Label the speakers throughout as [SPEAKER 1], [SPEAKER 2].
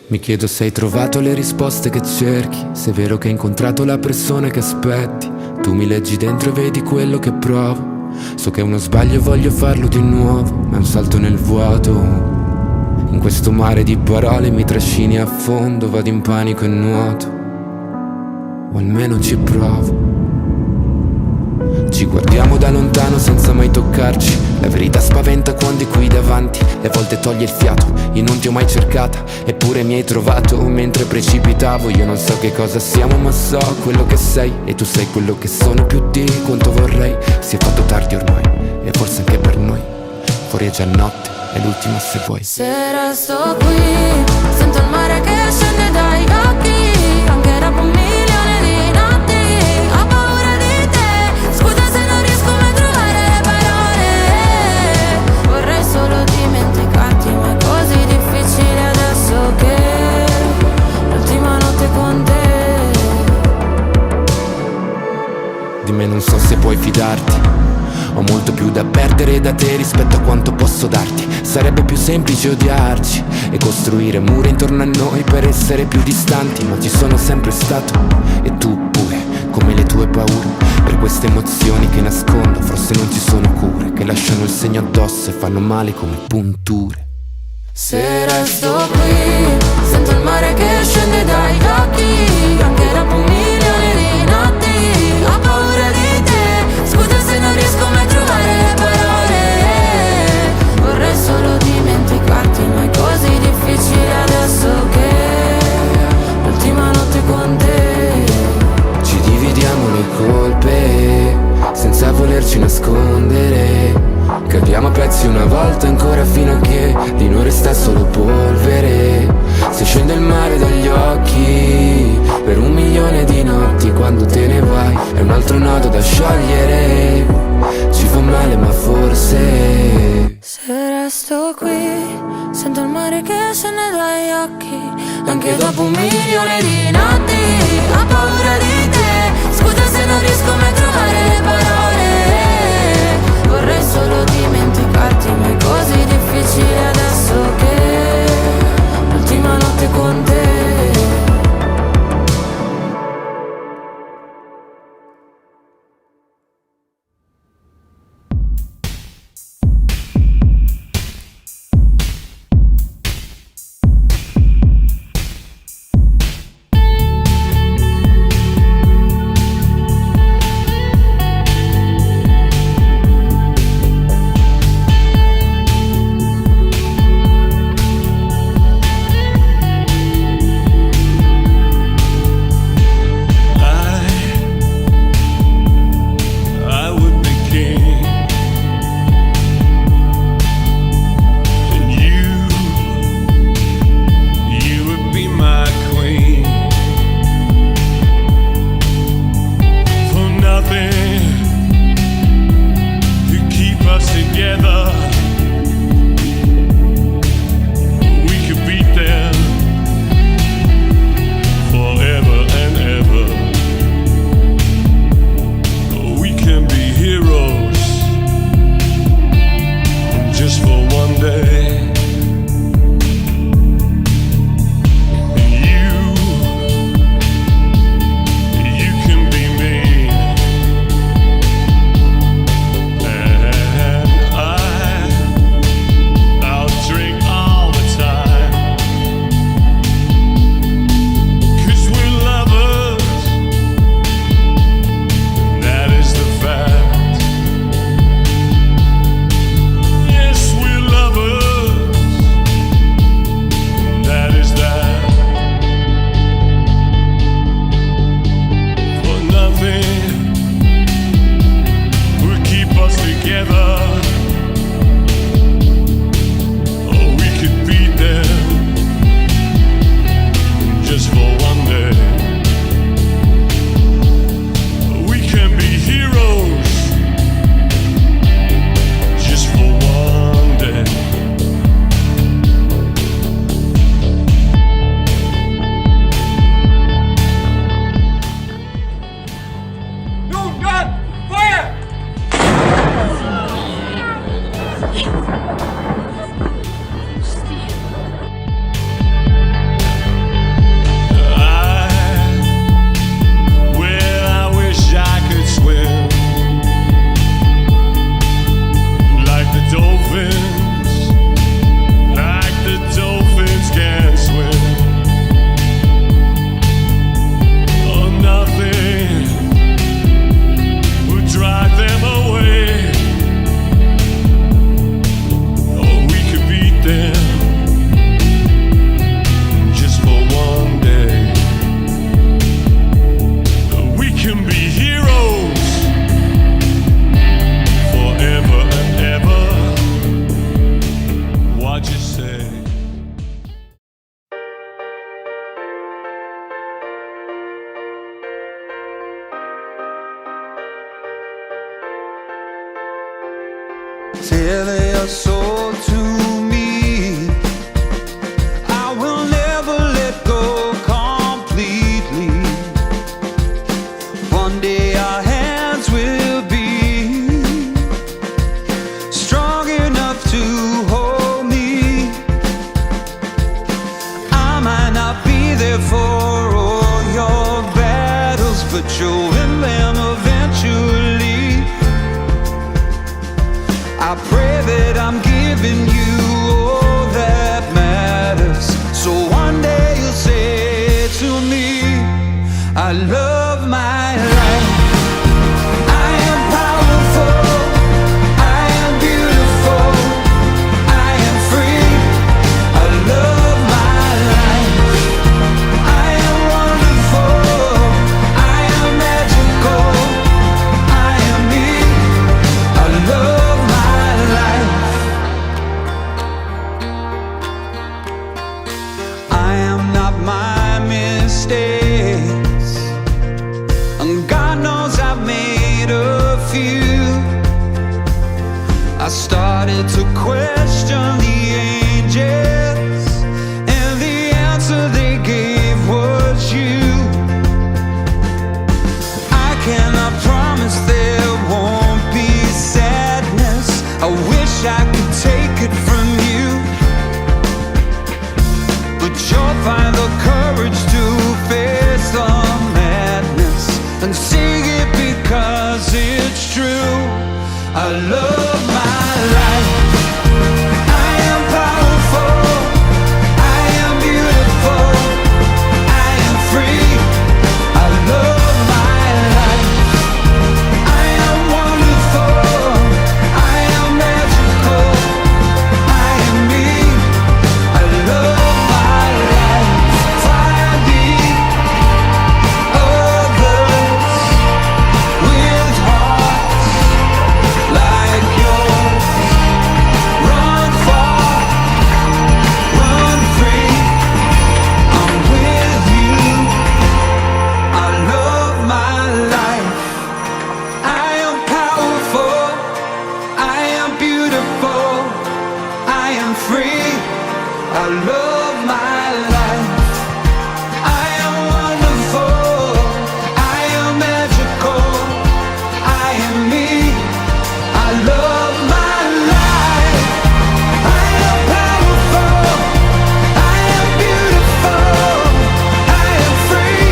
[SPEAKER 1] Mi chiedo se hai trovato le risposte che cerchi, se è vero che hai incontrato la persona che aspetti. Tu mi leggi dentro e vedi quello che provo. So che è uno sbaglio e voglio farlo di nuovo, ma è un salto nel vuoto. In questo mare di parole mi trascini a fondo, vado in panico e nuoto, o almeno ci provo. Ci guardiamo da lontano senza mai toccarci. La verità spaventa quando è qui davanti e a volte toglie il fiato. Io non ti ho mai cercata, eppure mi hai trovato mentre precipitavo. Io non so che cosa siamo, ma so quello che sei, e tu sei quello che sono, più di quanto vorrei. Si è fatto tardi ormai, e forse anche per noi. Fuori è già notte, è l'ultima se vuoi.
[SPEAKER 2] Se resto qui, sento il mare che scende dai occhi, anche dopo 1 milione di notti. Ho paura di te, scusa se non riesco mai a trovare le parole. Vorrei solo dimenticarti, ma è così difficile adesso che l'ultima notte con te.
[SPEAKER 1] Di me non so se puoi fidarti. Ho molto più da perdere da te rispetto a quanto posso darti. Sarebbe più semplice odiarci e costruire mura intorno a noi per essere più distanti, ma ci sono sempre stato, e tu pure, come le tue paure. Per queste emozioni che nascondo forse non ci sono cure, che lasciano il segno addosso e fanno male come punture.
[SPEAKER 2] Se resto qui, sento il mare che scende dai occhi, anche dopo 1 milione di notti. Ho paura di te, scusa se non riesco mai a trovare le parole. Vorrei solo dimenticarti, ma è così difficile adesso che l'ultima notte con te.
[SPEAKER 1] Ci dividiamo le colpe senza volerci nascondere. Cadiamo a pezzi una volta ancora fino a che di noi resta solo polvere. Se scende il mare dagli occhi per 1 milione di notti, quando te ne vai è un altro nodo da sciogliere. Ci fa male ma forse.
[SPEAKER 2] Se resto qui, sento il mare che scende dagli occhi, anche dopo 1 milione di notti. Ho paura di te, scusa se non riesco mai a trovare le parole. Vorrei solo dimenticarti, ma è così difficile adesso che l'ultima notte con te.
[SPEAKER 3] Sell your soul to me. I will never let go completely. One day our hands will be strong enough to hold me. I might not be there for all your battles, but you'll win them eventually. I pray that I'm giving you all that matters, so one day you'll say to me, I love my life. I am powerful, I am beautiful, I am free. I love my life. I am wonderful, I am magical, I am me. I love my life. I am not my mistakes, and God knows I've made a few. I started to question the angels, and the answer they gave was you. I cannot promise there won't be sadness. I wish I could take it from you, but you'll find the courage to face the madness and sing it because it's true. I love my life. I am powerful, I am beautiful, I am free. I love my life. I am wonderful, I am magical, I am me. I love my life. Find the others with hearts like yours. Run far, run free. I'm with you. I love my life. I am powerful, I am beautiful, I am free. I love my life. I am wonderful, I am magical, I am me. I love my life. I am powerful, I am beautiful, I am free.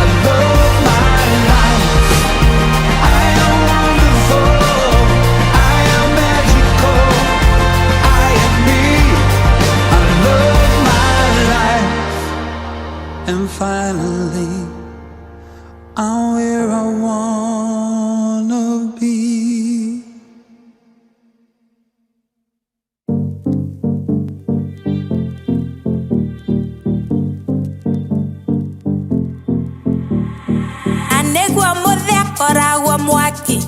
[SPEAKER 3] I love my life. I am wonderful, I am magical, I am me. I love my life. And finally, I'm where I wanna be.
[SPEAKER 2] Anegwa modhia koragwa mwaki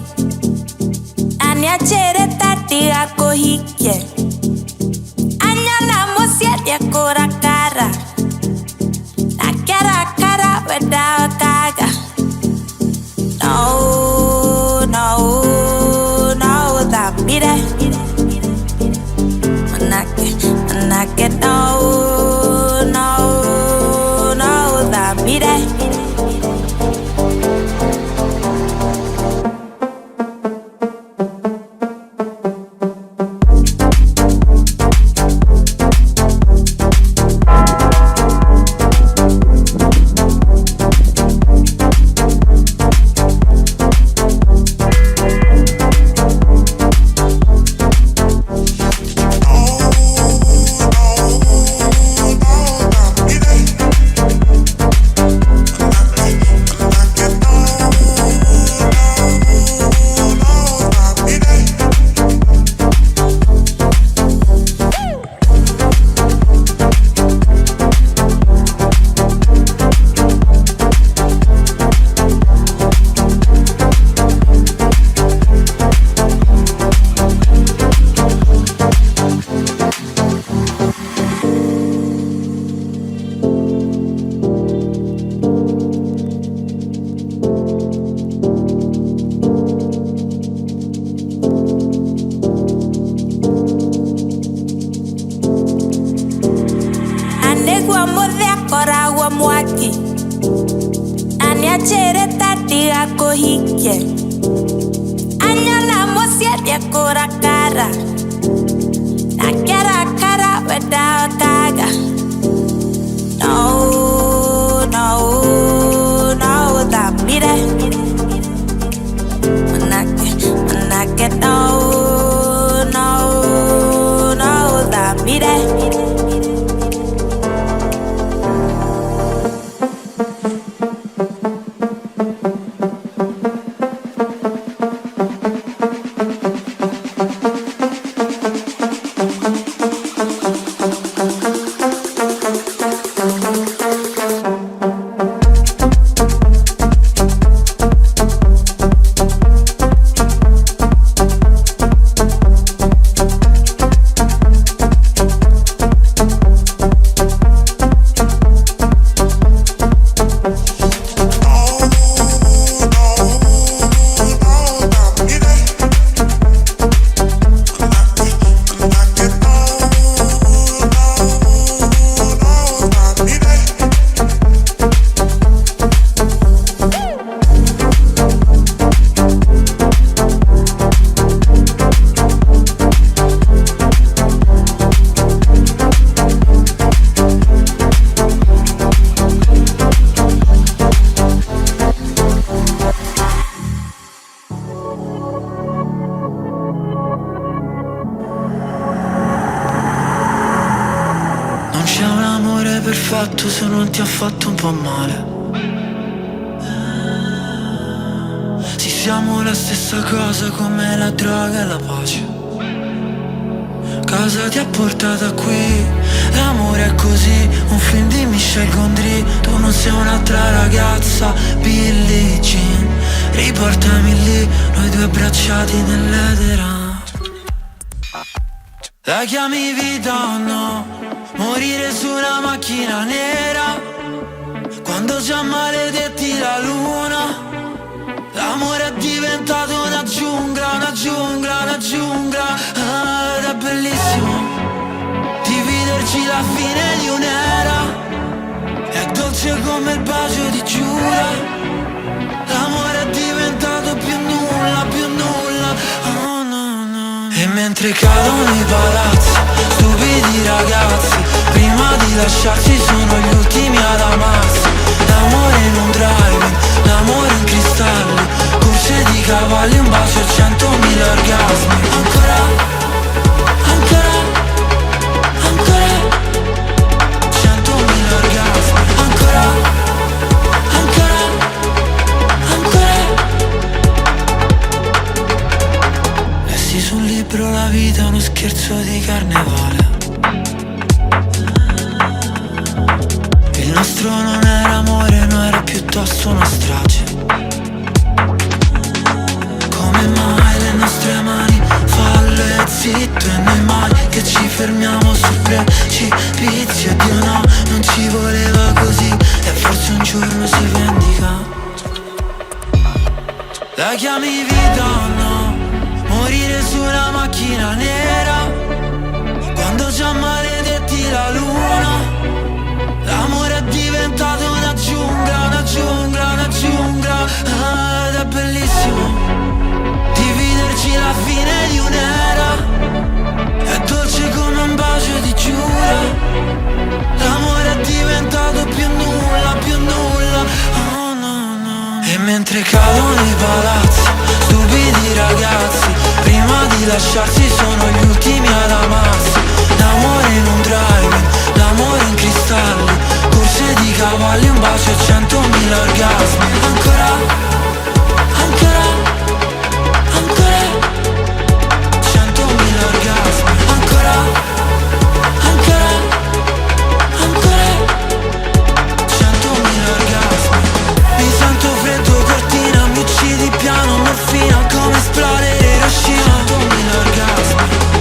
[SPEAKER 2] Aniachere tati ako hike Anyana musiedia kora kara Nakera kara weda kaga No, no, no, that mire Manake, no, no, no, that mire kora wa mwaki aniachere tati ako hike anyala mosia kora kara na kara weda kaga no da mire manake no da mire.
[SPEAKER 4] perfetto se non ti ha fatto un po' male. Sì, siamo la stessa cosa come la droga e la pace. Cosa ti ha portata qui? L'amore è così, un film di Michel Gondry. Tu non sei un'altra ragazza, Billie Jean. Riportami lì, noi due abbracciati nell'edera. La chiami vita o no? Morire su una macchina nera, quando già maledetti la luna. L'amore è diventato una giungla, una giungla, una giungla. Ah, ed è bellissimo dividerci la fine di un'era. È dolce come il bacio di Giura. L'amore è diventato più nulla, più nulla. Oh no, no. E mentre cadono i palazzi, stupidi ragazzi, prima di lasciarsi sono gli ultimi ad amarsi. L'amore in un driving, l'amore in cristalli, corse di cavalli, un bacio e 100.000 orgasmi. Ancora, ancora, ancora, 100.000 orgasmi. Ancora, ancora, ancora. Lessi sul libro La vita è uno scherzo di carnevale. Il nostro non era amore, no, era piuttosto una strage. Come mai le nostre mani fallo e zitto, e noi mai che ci fermiamo sul precipizio. E Dio no, non ci voleva così, e forse un giorno si vendica. La chiami vita o no? Morire su una macchina nera, quando già maledetti la luna. L'amore è diventato una giungla, una giungla, una giungla. Ah, ed è bellissimo dividerci la fine di un'era. È dolce come un bacio di Giura. L'amore è diventato più nulla, più nulla. Oh no, no. E mentre cadono i palazzi, stupidi ragazzi, prima di lasciarsi sono gli ultimi ad amarsi. L'amore in un driving, l'amore in cristalli, corse di cavalli, un bacio e 100.000 orgasmi. Ancora, ancora, ancora, 100.000 orgasmi. Ancora, ancora, ancora, 100.000 orgasmi. Mi sento freddo, cortina, mi uccidi piano, morfina, come esplode Hiroshima. 100.000 orgasmi.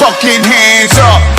[SPEAKER 5] fucking hands up.